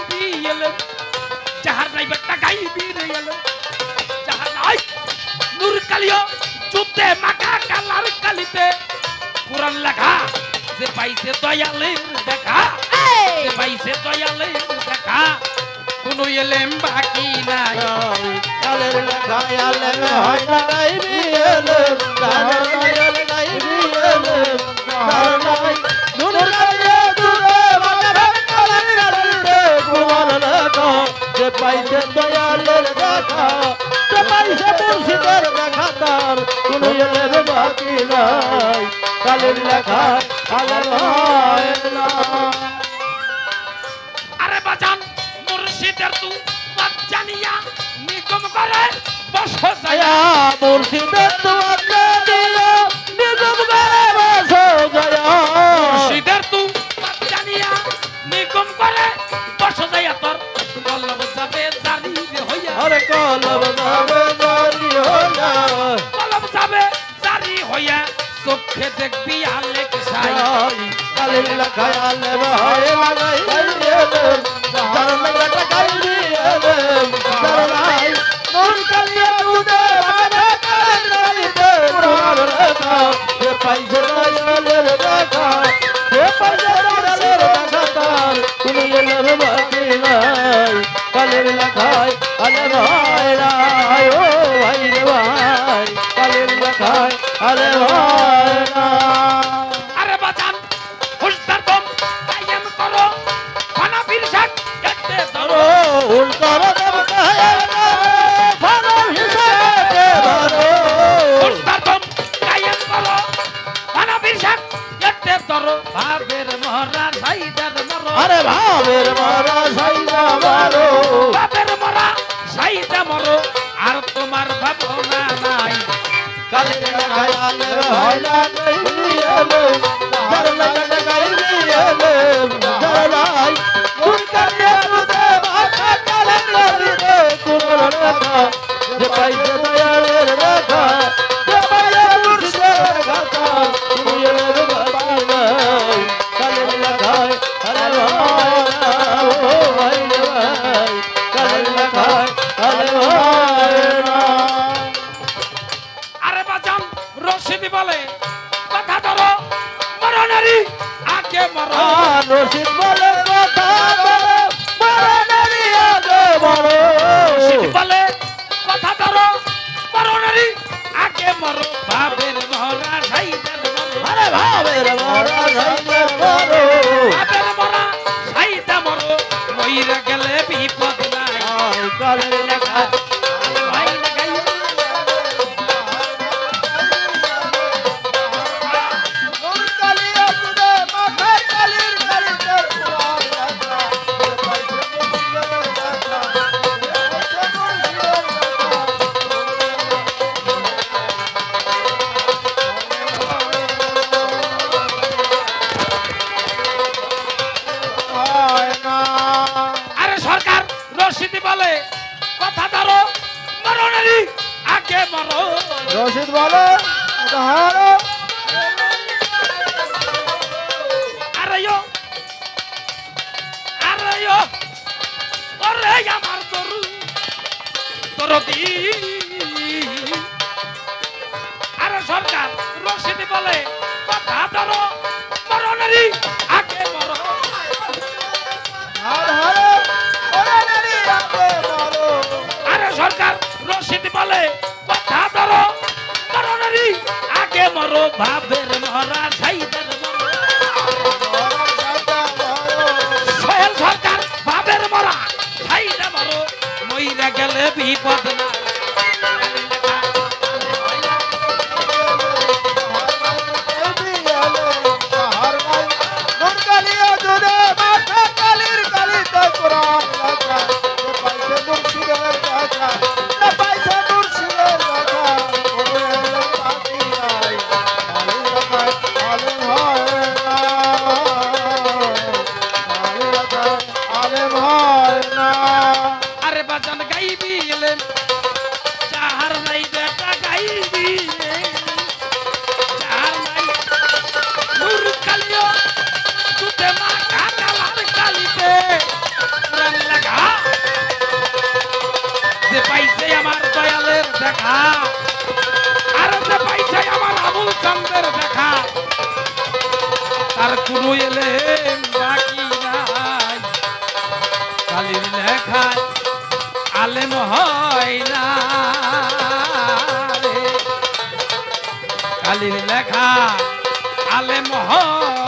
গাইবি এলেম যাহার নাই বেটা গাইবি রে এলেম যাহার নাই নূর কালিও যুদ্ধে মাখা কালার কালিতে কোরআন লেখা যে পাইছে দয়ালের দেখা যে পাইছে দয়ালের দেখা কোন এলেম বাকি নাই কালের লেখা আলেম হয় না গাইবি এলেম যাহার দয়াল গাইবি এলেম যাহার নাই নূর কালিয়া যুদ্ধে মাখা কালার কালিতে কোরআন লেখা যে পাইছে দয়ালের দেখা যে পাইছে মুর্শিদের দেখা তার কোন এলেম বাকি নাই কালের লেখা আলেম হয় না আরে বাজান মুর্শিদের তু বাদ জানিয়া নিগম করে বস আয়া মুর্শিদের দুয়ার দিয়া নিগম করে বসো জয়া মুর্শিদের তু বাদ জানিয়া নিগম করে বস যাইয়া তোর কলব যাবে জারি হইয়া আরে কলব যাবে জারি হইয়া কলব যাবে জারি হইয়া চোখে দেখবি আলেক সাই কালির লেখায় আলেম হয় লাগাই এলেম যার লেখাটা গাইবি এলেম যার নাই নূর কালিয়া দুধে রাধে কালির গাইতে কোরআন লেখা যে পাইছে দয়ালের দেখা যে পাইছে দয়ালের দেখা তার কোনো এলেম বাকি নাই কালির লেখায় আলেম হয় নাই ও ভাই রে ভাই কালির লেখায় আলেম হয় না আরে বাজান হুশদার দম কায়েম করো ফানাফির শাক দেখতে ধরো উল্টার হুশদার দম কায়েম করো ফানাফির শাক দেখতে ধরো ভাবের মহরা সাইদার মরো আরে ভাবের মারা সাইদা মারো বাপের মরা সাইদা মরো আর তোমার ভাবনা নাই কালের লেখায় আলেম হয় না গাইবি এলেম যার লেখাটা গাইবি এলেম যার নাই নূর কালিয়া দুধে মাখা কালের গালিতে কোরআন লেখা যে পাইছে দয়ালের লেখা যে পাইছে মুর্শিদের গাথা তুমি এলেম বাকি নাই কালের লেখায় আলেম হয় না ও ভাই রে ভাই কালের লেখায় আলেম হয় না আরে বাজান রশিদি বলে কথা ধরো মরণারি আগে মরো রশিদ বলে কথা বলো মরণেরই আগে মরো রশিদি বলে কথা ধরো মরণারি আগে মরো ভাবের মহরা সাইদার মরো আরে ভাবের মরা সাইয়ে মরো বাপের মরা সাইদা মরো মইরা গেলে বিপদ নাই আয় কালের লেখা আলে ভাই না গাই নূর কালিয়া দুধে মাখা কালির গালিতে কোরআন লেখা যে পাইছে মুর্শিদের দেখা যে পাইছে মুর্শিদের দেখা হয় না আরে সরকার রশিদি বলে কথা ধরো মরণারি আগে মরো রশিদ বলে হারো আরে ওরে আমার গরু দরদি আরে সরকার রশিদি বলে কথা ধরো মরণারি আগে মরো হার হারো ওরে নেরি আগে মারো আরে সরকার রশিদি বলে কথা ধরো মরণারি আগে মরো ভাবের মহরা সাইদার মরো সোহেল সরকার ভাবের মরা সাইদা মরো মইরা গেলে বিপদ না আরে বাজান গাইবি এলেন চাহার নাই বেটা গাইবি চাহার নাই নূর কালিও তুতে মা কালার কালিতে পুরান চাঁদের দেখা তার কোনো এলেম বাকি নাই কালির লেখায় আলেম হয় না রে কালির লেখা আলেম হয়